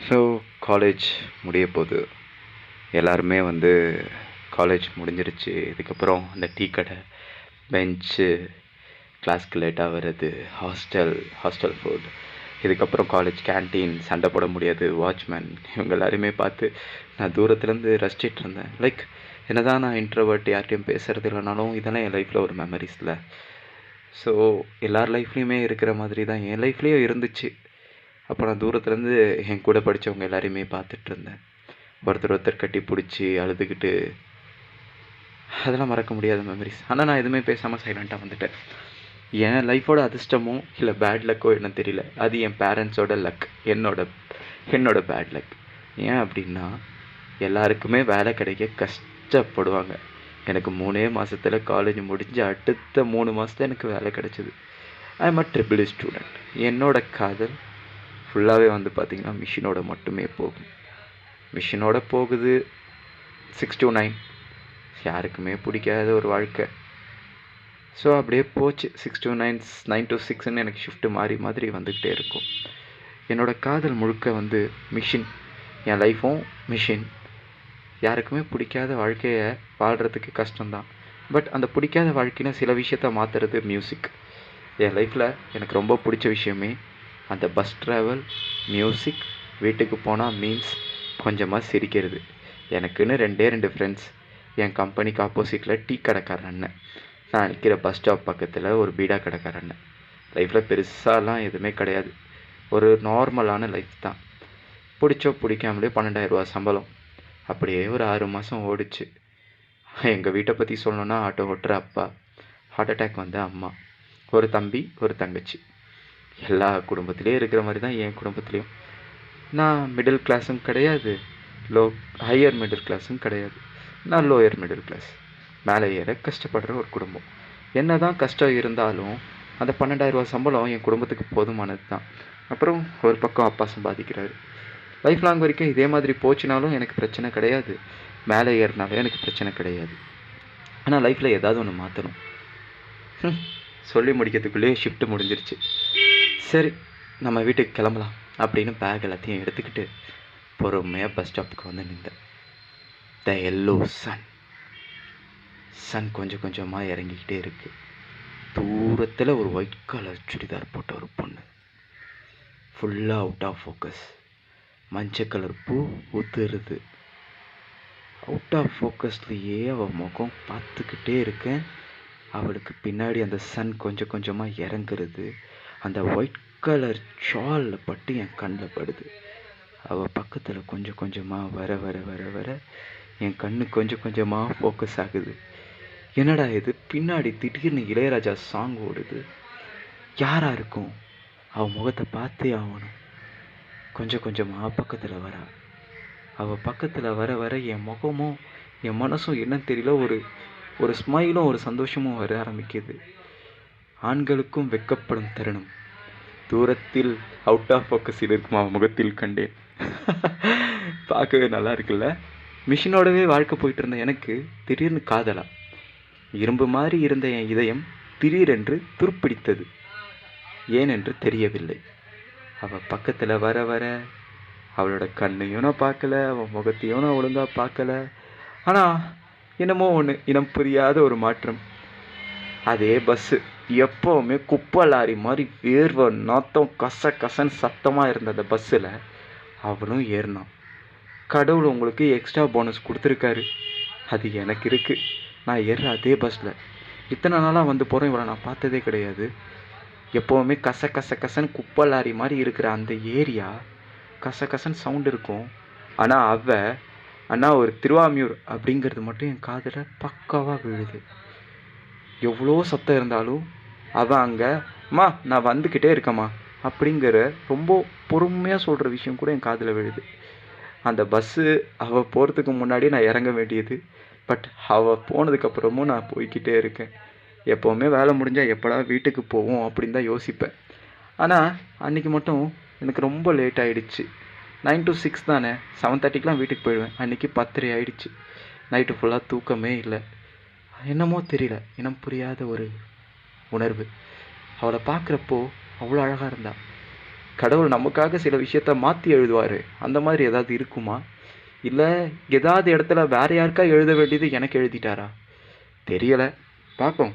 So college முடிய போகுது. எல்லாருமே வந்து காலேஜ் முடிஞ்சிருச்சு. இதுக்கப்புறம் அந்த டீ கடை, பெஞ்சு, கிளாஸ்க்கு லேட்டாக வர்றது, ஹாஸ்டல் ஃபுட், இதுக்கப்புறம் காலேஜ் கேன்டீன், சண்டை போட முடியாது, வாட்ச்மேன், இவங்க எல்லாரையுமே பார்த்து நான் தூரத்துலேருந்து ரசிச்சிட்டு இருந்தேன். லைக் என்னதான் நான் இன்ட்ரோவர்ட், யார்கிட்டையும் பேசுகிறது இல்லைனாலும் இதெல்லாம் என் லைஃப்பில் ஒரு மெமரிஸில். ஸோ எல்லார் லைஃப்லேயுமே இருக்கிற மாதிரி தான் என் லைஃப்லேயும் இருந்துச்சு. அப்போ நான் தூரத்துலேருந்து என் கூட படித்தவங்க எல்லாரையுமே பார்த்துட்டு இருந்தேன். ஒருத்தர் கட்டி பிடிச்சி அழுதுகிட்டு, அதெல்லாம் மறக்க முடியாத மெமரிஸ். ஆனால் நான் எதுவுமே பேசாமல் சைலண்ட்டாக வந்துட்டேன். என் லைஃபோட அதிர்ஷ்டமோ இல்லை பேட் லக்கோ என்ன தெரியல, அது என் பேரண்ட்ஸோட லக், என்னோட பேட் லக். ஏன் அப்படின்னா, எல்லாருக்குமே வேலை கிடைக்க கஷ்டப்படுவாங்க. எனக்கு 3 மாதத்தில் காலேஜ் முடிஞ்சு அடுத்த 3 மாதத்துல எனக்கு வேலை கிடைச்சிது. I am a triple student. என்னோட காதல் ஃபுல்லாகவே வந்து பார்த்திங்கன்னா மிஷினோட மட்டுமே போகும். மிஷினோட போகுது 6 to 9. யாருக்குமே பிடிக்காத ஒரு வாழ்க்கை. ஸோ அப்படியே போச்சு. 6 to 9, 9 to 6ன்னு எனக்கு ஷிஃப்ட்டு மாதிரி வந்துக்கிட்டே இருக்கும். என்னோடய காதல் முழுக்க வந்து மிஷின். என் லைஃப்பும் மிஷின். யாருக்குமே பிடிக்காத வாழ்க்கையை வாழ்கிறதுக்கு கஷ்டம்தான். பட் அந்த பிடிக்காத வாழ்க்கைன்னு சில விஷயத்த மாற்றுறது மியூசிக். என் லைஃப்பில் எனக்கு ரொம்ப பிடிச்ச விஷயமே அந்த பஸ் ட்ராவல், மியூசிக், வீட்டுக்கு போனால் மீம்ஸ், கொஞ்சமாக சிரிக்கிறது. எனக்குன்னு 2 ஃப்ரெண்ட்ஸ். என் கம்பெனிக்கு ஆப்போசிட்டில் டீ கடைக்கார அண்ணன், நான் நிற்கிற பஸ் ஸ்டாப் பக்கத்தில் ஒரு பீடா கடைக்கார அண்ணன். லைஃப்பில் பெருசாலாம் எதுவுமே கிடையாது, ஒரு நார்மலான லைஃப் தான். பிடிச்சோ பிடிக்காமலே 12,000 ரூபா சம்பளம். அப்படியே ஒரு 6 மாதம் ஓடிச்சு. எங்கள் வீட்டை பற்றி சொல்லணுன்னா, ஆட்டோ ஓட்டுற அப்பா, ஹார்ட் அட்டாக் வந்த அம்மா, ஒரு தம்பி, ஒரு தங்கச்சி. எல்லா குடும்பத்துலேயும் இருக்கிற மாதிரி தான் என் குடும்பத்துலேயும். நான் மிடில் கிளாஸும் கிடையாது, ஹையர் மிடில் கிளாஸும் கிடையாது. நான் லோயர் மிடில் கிளாஸ். மேலே ஏற கஷ்டப்படுற ஒரு குடும்பம். என்ன தான் கஷ்டம் இருந்தாலும் அந்த 12,000 ரூபா சம்பளம் என் குடும்பத்துக்கு போதுமானது தான். அப்புறம் ஒரு பக்கம் அப்பா சம்பாதிக்கிறாரு. லைஃப் லாங் வரைக்கும் இதே மாதிரி போச்சுனாலும் எனக்கு பிரச்சனை கிடையாது, மேலே ஏறினாலும் எனக்கு பிரச்சனை கிடையாது. ஆனால் லைஃப்பில் ஏதாவது ஒன்று மாற்றணும். சொல்லி முடிக்கிறதுக்குள்ளேயே ஷிஃப்ட்டு முடிஞ்சிருச்சு. சரி, நம்ம வீட்டுக்கு கிளம்பலாம் அப்படின்னு பேக் எல்லாத்தையும் எடுத்துக்கிட்டு பொறுமையாக பஸ் ஸ்டாப்புக்கு வந்து நின்றேன். த எல்லோ சன் கொஞ்சம் கொஞ்சமாக இறங்கிக்கிட்டே இருக்குது. தூரத்தில் ஒரு ஒயிட் கலர் சுடிதார் போட்ட ஒரு பொண்ணு, ஃபுல்லாக அவுட் ஆஃப் ஃபோக்கஸ். மஞ்சள் கலர் பூ ஊத்துறது. அவுட் ஆஃப் ஃபோக்கஸ்லேயே அவள் முகம் பார்த்துக்கிட்டே இருக்கேன். அவளுக்கு பின்னாடி அந்த சன் கொஞ்சம் கொஞ்சமாக இறங்குறது. அந்த ஒயிட் கலர் ஷாலில் பட்டு என் கண்ணில் படுது. அவள் பக்கத்தில் கொஞ்சம் கொஞ்சமாக வர வர வர வர என் கண்ணு கொஞ்சம் கொஞ்சமாக ஃபோக்கஸ் ஆகுது. என்னடா இது, பின்னாடி திடீர்னு இளையராஜா சாங் ஓடுது. யாராக இருக்கும்? அவள் முகத்தை பார்த்தே ஆகணும். கொஞ்சம் கொஞ்சமாக பக்கத்தில் வரா. அவள் பக்கத்தில் வர வர என் முகமும் என் மனசும் என்னன்னு தெரியல, ஒரு ஸ்மைலும் ஒரு சந்தோஷமும் வர ஆரம்பிக்குது. ஆண்களுக்கும் வெக்கப்படும் தருணம் தூரத்தில் அவுட் ஆஃப் ஃபோக்கஸில் இருக்கும் அவன் முகத்தில் கண்டேன். பார்க்கவே நல்லா இருக்குல்ல? மிஷினோடவே வாழ்க்கை போயிட்டு இருந்த எனக்கு திடீர்னு காதலா. இரும்பு மாதிரி இருந்த என் இதயம் திடீரென்று துருப்பிடித்தது. ஏனென்று தெரியவில்லை. அவள் பக்கத்தில் வர வர அவளோட கண்ணையும் நான் பார்க்கல, அவன் முகத்தையும் நான் ஒழுங்காக பார்க்கல. ஆனால் என்னமோ ஒன்று, இனம் புரியாத ஒரு மாற்றம். அதே பஸ்ஸு, எப்போவுமே குப்பை லாரி மாதிரி வேர்வை நாத்தம் கசன்னு சத்தமாக இருந்த அந்த பஸ்ஸில் அவளும் ஏறினான். கடவுள் உங்களுக்கு எக்ஸ்ட்ரா போனஸ் கொடுத்துருக்காரு, அது எனக்கு இருக்குது. நான் ஏறுற அதே பஸ்ஸில் இத்தனை நாளாக வந்து போகிறேன், இவளை நான் பார்த்ததே கிடையாது. எப்போவுமே கசன்னு குப்பை லாரி மாதிரி இருக்கிற அந்த ஏரியா கசன்னு சவுண்ட் இருக்கும். ஆனால் அண்ணா ஒரு திருவாமியூர் அப்படிங்கிறது மட்டும் என் காதில் பக்காவாக விழுது. எவ்வளோ சத்தம் இருந்தாலும் அவள் அங்கே, அம்மா நான் வந்துக்கிட்டே இருக்கம்மா அப்படிங்கிற ரொம்ப பொறுமையாக சொல்கிற விஷயம் கூட என் காதில் விழுது. அந்த பஸ்ஸு அவள் போகிறதுக்கு முன்னாடி நான் இறங்க வேண்டியது. பட் அவள் போனதுக்கப்புறமும் நான் போய்கிட்டே இருக்கேன். எப்போவுமே வேலை முடிஞ்சால் எப்படா வீட்டுக்கு போவோம் அப்படின்னு தான் யோசிப்பேன். ஆனால் அன்றைக்கி மட்டும் எனக்கு ரொம்ப லேட் ஆகிடுச்சு. 9 to 6 தானே, 7:30க்கெலாம் வீட்டுக்கு போயிடுவேன். அன்றைக்கி 10:30 ஆகிடுச்சு. நைட்டு ஃபுல்லாக தூக்கமே இல்லை. என்னமோ தெரியல, இனம் புரியாத ஒரு உணர்வு. அவளை பார்க்குறப்போ அவ்வளோ அழகாக இருந்தாள். கடவுள் நமக்காக சில விஷயத்த மாற்றி எழுதுவார். அந்த மாதிரி ஏதாவது இருக்குமா? இல்லை ஏதாவது இடத்துல வேற யாருக்கா எழுத வேண்டியது எனக்கு எழுதிட்டாரா? தெரியலை, பார்ப்போம்.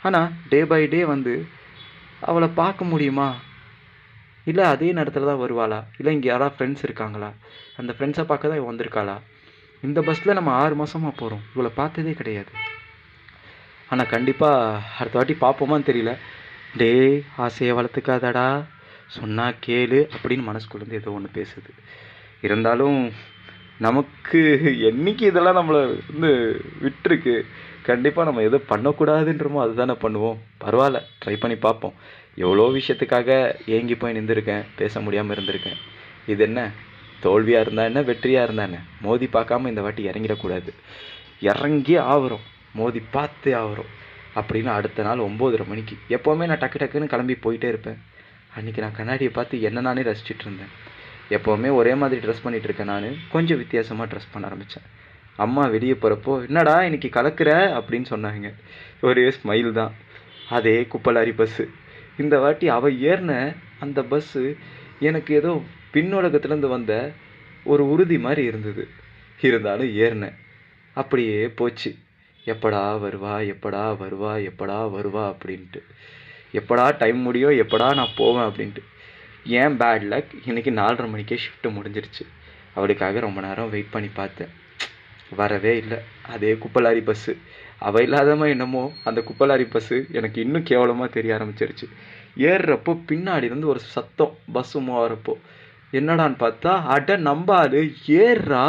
ஆனால் டே பை டே வந்து அவளை பார்க்க முடியுமா? இல்லை அதே நேரத்தில் தான் வருவாளா? இல்லை இங்கே யாராவது ஃப்ரெண்ட்ஸ் இருக்காங்களா? அந்த ஃப்ரெண்ட்ஸை பார்க்க தான் இவ வந்திருக்காளா? இந்த பஸ்ஸில் நம்ம 6 மாதமாக போகிறோம், இவளை பார்த்ததே கிடையாது. ஆனால் கண்டிப்பாக அடுத்த வாட்டி பார்ப்போமான்னு தெரியல. டே ஆசையை வளர்த்துக்காதடா, சொன்னா கேளு அப்படின்னு மனசுக்குள்ளேருந்து ஏதோ ஒன்று பேசுது. இருந்தாலும் நமக்கு என்னைக்கு இதெல்லாம் நம்மளை வந்து விட்டுருக்கு, கண்டிப்பாக நம்ம எதோ பண்ணக்கூடாதுன்றமோ அதுதானே பண்ணுவோம். பரவாயில்ல, ட்ரை பண்ணி பார்ப்போம். எவ்வளோ விஷயத்துக்காக ஏங்கி போய் நின்றுருக்கேன், பேச முடியாமல் இருந்திருக்கேன். இது என்ன தோல்வியாக இருந்தா என்ன, வெற்றியாக இருந்தா என்ன, மோதி பார்க்காம இந்த வாட்டி இறங்கிடக்கூடாது. இறங்கி ஆகிறோம், மோதி பார்த்தே ஆகிறோம் அப்படின்னு அடுத்த நாள் 9:30 மணிக்கு. எப்போவுமே நான் டக்கு டக்குன்னு கிளம்பி போயிட்டே இருப்பேன். அன்றைக்கி நான் கண்ணாடியை பார்த்து என்ன நானே ரசிச்சிட்டு இருந்தேன். எப்போவுமே ஒரே மாதிரி ட்ரெஸ் பண்ணிகிட்டு இருக்கேன், நான் கொஞ்சம் வித்தியாசமாக ட்ரெஸ் பண்ண ஆரம்பித்தேன். அம்மா வெளியே போகிறப்போ என்னடா இன்னைக்கு கலக்கிற அப்படின்னு சொன்னாங்க. ஒரே ஸ்மைல் தான். அதே குப்பலாரி பஸ்ஸு. இந்த வாட்டி அவள் ஏறின அந்த பஸ்ஸு எனக்கு ஏதோ பின்னுலகத்துலேருந்து வந்த ஒரு உறுதி மாதிரி இருந்தது. இருந்தாலும் ஏறினேன். அப்படியே போச்சு. எப்படா வருவா, எப்படா வருவா, எப்படா வருவா அப்படின்ட்டு. எப்படா டைம் முடியும், எப்படா நான் போவேன் அப்படின்ட்டு. ஏன் பேட் லக், இன்றைக்கி 4:30 மணிக்கே ஷிஃப்ட்டு முடிஞ்சிருச்சு. அவளுக்காக ரொம்ப நேரம் வெயிட் பண்ணி பார்த்தேன், வரவே இல்லை. அதே குப்பலாரி பஸ்ஸு. அவள் இல்லாதமா என்னமோ அந்த குப்பலாரி பஸ்ஸு எனக்கு இன்னும் கேவலமாக தெரிய ஆரம்பிச்சிருச்சு. ஏறுறப்போ பின்னாடியிருந்து ஒரு சத்தம், பஸ்ஸு மூவ் ஆகிறப்போ. என்னடான்னு பார்த்தா அட நம்பாது ஏறுறா.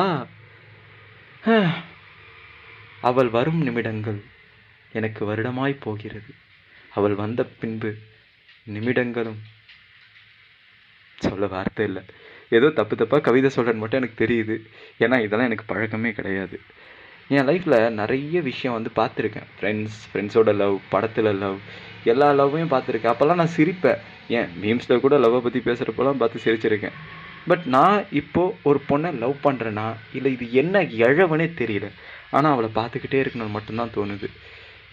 அவள் வரும் நிமிடங்கள் எனக்கு வருடமாய் போகிறது. அவள் வந்த பின்பு நிமிடங்களும் சொல்ல வார்த்தை இல்லை. ஏதோ தப்பு தப்பாக கவிதை சொல்கிறேன்னு மட்டும் எனக்கு தெரியுது. ஏன்னா இதெல்லாம் எனக்கு பழக்கமே கிடையாது. என் லைஃப்பில் நிறைய விஷயம் வந்து பார்த்துருக்கேன். ஃப்ரெண்ட்ஸோட லவ், படத்தில் லவ், எல்லா லவ்வையும் பார்த்துருக்கேன். அப்போல்லாம் நான் சிரிப்பேன். ஏன் மீம்ஸில் கூட லவ்வை பற்றி பேசுகிறப்பெல்லாம் பார்த்து சிரிச்சிருக்கேன். பட் நான் இப்போது ஒரு பொண்ணை லவ் பண்ணுறேன்னா இல்லை இது என்ன இழவனே தெரியல, ஆனால் அவளை பார்த்துக்கிட்டே இருக்கணும்னு மட்டும்தான் தோணுது.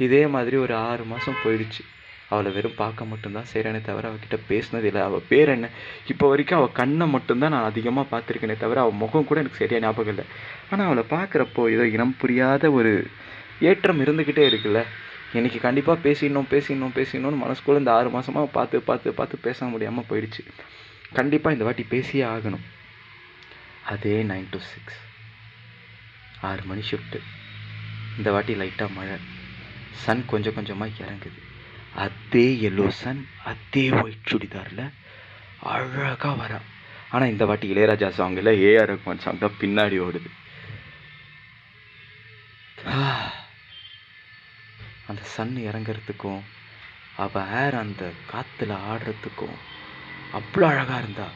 இதே மாதிரி ஒரு 6 மாதம் போயிடுச்சு. அவளை வெறும் பார்க்க மட்டும்தான் செய்கிறேனே தவிர அவகிட்ட பேசினது இல்லை. அவள் பேர் என்ன, இப்போ வரைக்கும் அவள் கண்ணை மட்டும்தான் நான் அதிகமாக பார்த்துருக்கேனே தவிர அவள் முகம் கூட எனக்கு சரியாக ஞாபகம் இல்லை. ஆனால் அவளை பார்க்குறப்போ ஏதோ இனம் புரியாத ஒரு ஏற்றம் இருந்துக்கிட்டே இருக்குல்ல. இன்றைக்கி கண்டிப்பாக பேசிடணும்னு மனசுக்குள்ளே இந்த 6 மாதமாக பார்த்து பேச முடியாமல் போயிடுச்சு. கண்டிப்பாக இந்த வாட்டி பேசியே ஆகணும். அதே 9 to 6 6 மணி ஷிஃப்ட்டு. இந்த வாட்டி லைட்டாக மழை, சன் கொஞ்சம் கொஞ்சமாக இறங்குது. அதே எல்லோ சன், அதே ஒயிட் சுடிதாரில் அழகாக வரா. ஆனால் இந்த வாட்டி இளையராஜா சாங் இல்லை, ஏஆர் ரஹ்மான் சாங் தான் பின்னாடி ஓடுது. அந்த சன் இறங்கிறதுக்கும் அவள் ஹேர் அந்த காற்றுல ஆடுறதுக்கும் அவ்வளோ அழகாக இருந்தா.